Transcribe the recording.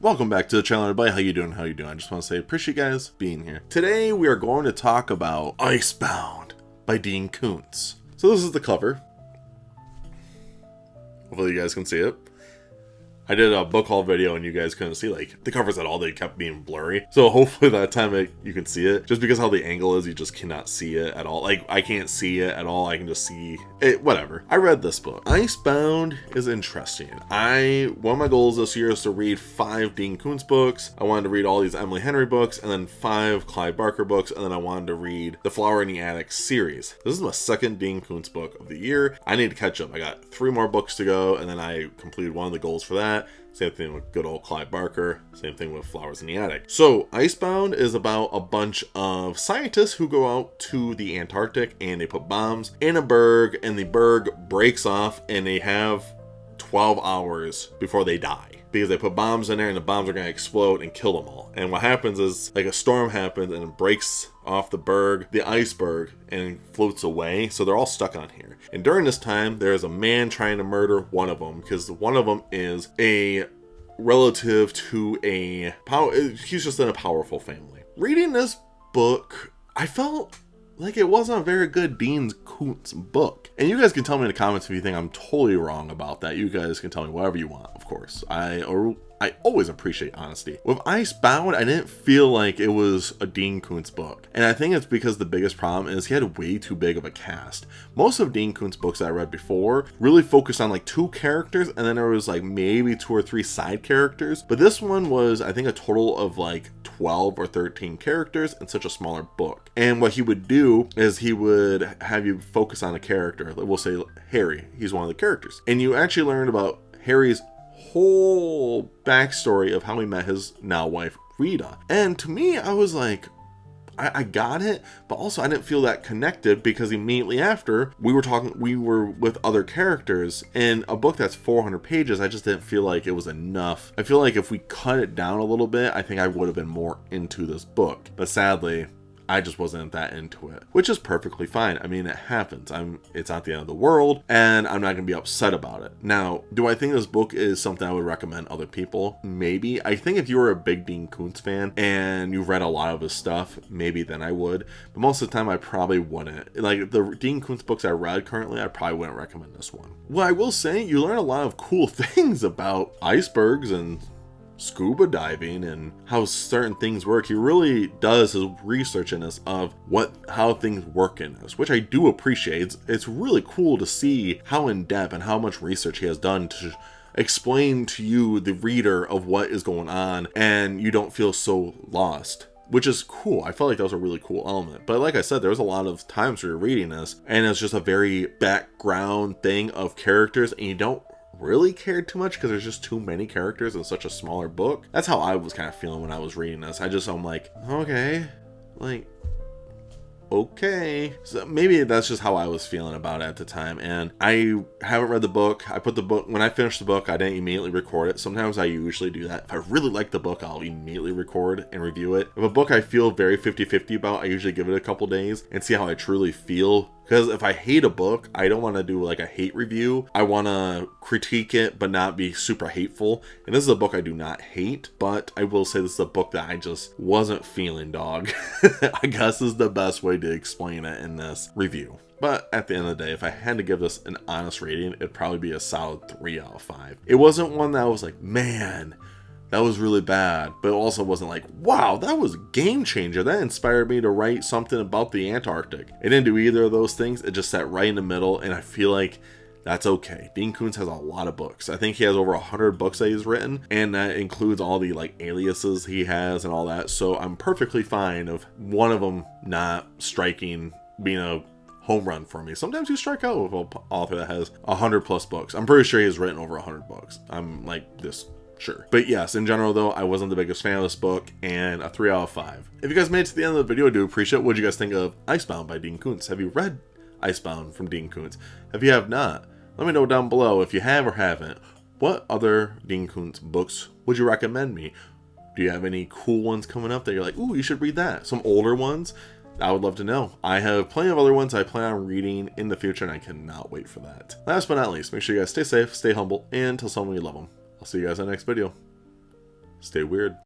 Welcome back to the channel, everybody. How you doing? I just want to say appreciate you guys being here. Today we are going to talk about Icebound by Dean Koontz. So this is the cover. Hopefully you guys can see it. I did a book haul video and you guys couldn't see like the covers at all. They kept being blurry. So hopefully that time you can see it. Just because how the angle is, you just cannot see it at all. Like I can't see it at all. I can just see it, whatever. I read this book. Icebound is interesting. One of my goals this year is to read 5 Dean Koontz books. I wanted to read all these Emily Henry books and then 5 Clive Barker books. And then I wanted to read the Flower in the Attic series. This is my second Dean Koontz book of the year. I need to catch up. I got 3 more books to go and then I completed one of the goals for that. Same thing with good old Clive Barker. Same thing with Flowers in the Attic. So Icebound is about a bunch of scientists who go out to the Antarctic and they put bombs in a berg and the berg breaks off and they have 12 hours before they die. Because they put bombs in there and the bombs are going to explode and kill them all. And what happens is like a storm happens and it breaks off the berg, the iceberg, and floats away. So they're all stuck on here. And during this time, there's a man trying to murder one of them because one of them is a relative to he's just in a powerful family. Reading this book, I felt like it wasn't a very good Dean Koontz book. And you guys can tell me in the comments if you think I'm totally wrong about that. You guys can tell me whatever you want, of course. I always appreciate honesty. With Icebound, I didn't feel like it was a Dean Koontz book. And I think it's because the biggest problem is he had way too big of a cast. Most of Dean Koontz books that I read before really focused on like 2 characters and then there was like maybe 2 or 3 side characters. But this one was, I think, a total of like 12 or 13 characters in such a smaller book. And what he would do is he would have you focus on a character. We'll say Harry, he's one of the characters. And you actually learn about Harry's whole backstory of how he met his now wife Rita. And to me, I was like, I got it, but also I didn't feel that connected because immediately after we were with other characters. In a book that's 400 pages, I just didn't feel like it was enough. I feel like if we cut it down a little bit, I think I would have been more into this book. But sadly, I just wasn't that into it, which is perfectly fine. I mean, it happens. It's not the end of the world, and I'm not gonna be upset about it. Now, do I think this book is something I would recommend other people? Maybe. I think if you were a big Dean Koontz fan and you've read a lot of his stuff, maybe then I would. But most of the time, I probably wouldn't. Like the Dean Koontz books I read currently, I probably wouldn't recommend this one. Well, I will say you learn a lot of cool things about icebergs and scuba diving and how certain things work. He really does his research in this of how things work in this, which I do appreciate. It's really cool to see how in depth and how much research he has done to explain to you, the reader, of what is going on, and you don't feel so lost, which is cool. I felt like that was a really cool element. But like I said, there was a lot of times where you're reading this and it's just a very background thing of characters and you don't really cared too much because there's just too many characters in such a smaller book. That's how I was kind of feeling when I was reading this. I'm like, okay, okay. So maybe that's just how I was feeling about it at the time. And I haven't read the book. When I finished the book, I didn't immediately record it. Sometimes I usually do that. If I really like the book, I'll immediately record and review it. If a book I feel very 50-50 about, I usually give it a couple days and see how I truly feel. Because if I hate a book, I don't want to do like a hate review. I want to critique it, but not be super hateful. And this is a book I do not hate, but I will say this is a book that I just wasn't feeling, dog. I guess is the best way to explain it in this review. But at the end of the day, if I had to give this an honest rating, it'd probably be a solid 3 out of 5. It wasn't one that I was like, man, that was really bad, but it also wasn't like, wow, that was a game changer. That inspired me to write something about the Antarctic. It didn't do either of those things. It just sat right in the middle, and I feel like that's okay. Dean Koontz has a lot of books. I think he has over 100 books that he's written, and that includes all the like aliases he has and all that. So I'm perfectly fine of one of them not striking, being a home run for me. Sometimes you strike out with an author that has 100+ books. I'm pretty sure he's written over 100 books. I'm like this. Sure. But yes, in general though, I wasn't the biggest fan of this book, and a 3 out of 5. If you guys made it to the end of the video, I do appreciate it. What did you guys think of Icebound by Dean Koontz? Have you read Icebound from Dean Koontz? If you have not, let me know down below if you have or haven't. What other Dean Koontz books would you recommend me? Do you have any cool ones coming up that you're like, ooh, you should read that? Some older ones? I would love to know. I have plenty of other ones I plan on reading in the future, and I cannot wait for that. Last but not least, make sure you guys stay safe, stay humble, and tell someone you love them. I'll see you guys in the next video. Stay weird.